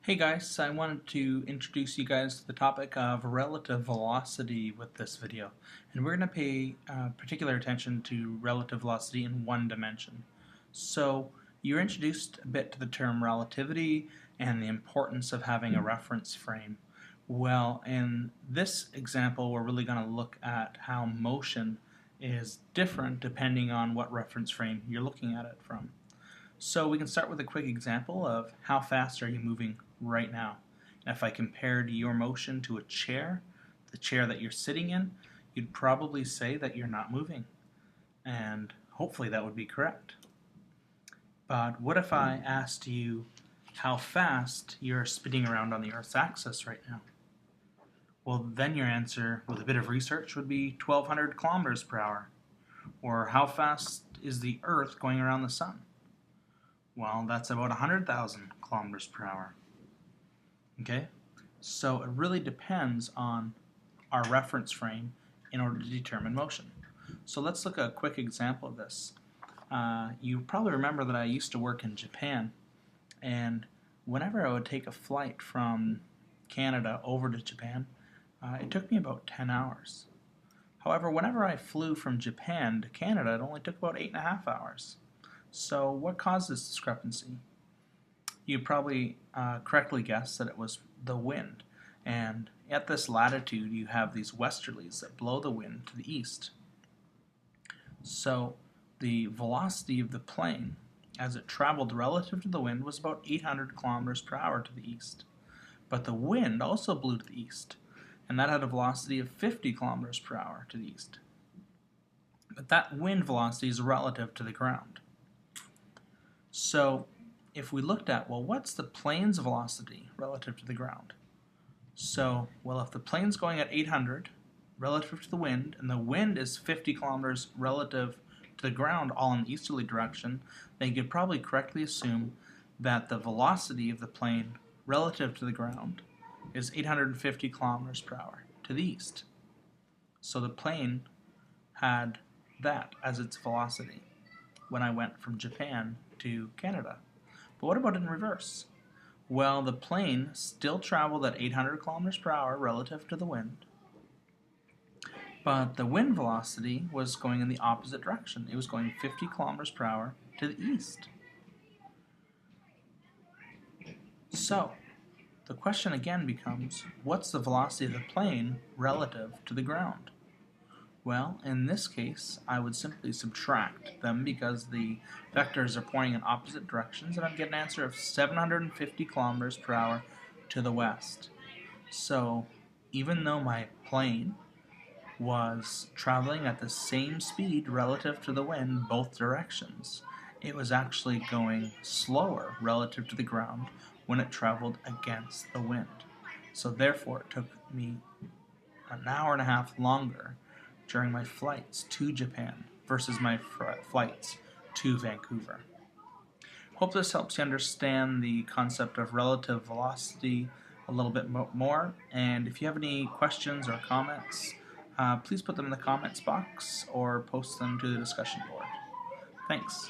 Hey guys, I wanted to introduce you guys to the topic of relative velocity with this video. And we're going to pay particular attention to relative velocity in one dimension. So you're introduced a bit to the term relativity and the importance of having a reference frame. Well, in this example, we're really going to look at how motion is different depending on what reference frame you're looking at it from. So we can start with a quick example of how fast are you moving right now. And if I compared your motion to a chair, the chair that you're sitting in, you'd probably say that you're not moving. And hopefully that would be correct. But what if I asked you how fast you're spinning around on the Earth's axis right now? Well, then your answer, with a bit of research, would be 1,200 kilometers per hour. Or how fast is the Earth going around the Sun? Well, that's about 100,000 kilometers per hour. Okay? So it really depends on our reference frame in order to determine motion. So let's look at a quick example of this. You probably remember that I used to work in Japan, and whenever I would take a flight from Canada over to Japan, it took me about 10 hours. However, whenever I flew from Japan to Canada, it only took about 8.5 hours. So what caused this discrepancy? You probably correctly guessed that it was the wind. And at this latitude, you have these westerlies that blow the wind to the east. So the velocity of the plane as it traveled relative to the wind was about 800 kilometers per hour to the east. But the wind also blew to the east, and that had a velocity of 50 kilometers per hour to the east. But that wind velocity is relative to the ground. So if we looked at, well, what's the plane's velocity relative to the ground? So, well, if the plane's going at 800 relative to the wind, and the wind is 50 kilometers relative to the ground, all in the easterly direction, then you could probably correctly assume that the velocity of the plane relative to the ground is 850 kilometers per hour to the east. So the plane had that as its velocity when I went from Japan to Canada. But what about in reverse? Well, the plane still traveled at 800 kilometers per hour relative to the wind, but the wind velocity was going in the opposite direction. It was going 50 kilometers per hour to the east. So the question again becomes, what's the velocity of the plane relative to the ground? Well, in this case, I would simply subtract them because the vectors are pointing in opposite directions, and I'd get an answer of 750 kilometers per hour to the west. So, even though my plane was traveling at the same speed relative to the wind both directions, it was actually going slower relative to the ground when it traveled against the wind. So therefore, it took me an hour and a half longer during my flights to Japan versus my flights to Vancouver. Hope this helps you understand the concept of relative velocity a little bit more, and if you have any questions or comments, please put them in the comments box or post them to the discussion board. Thanks.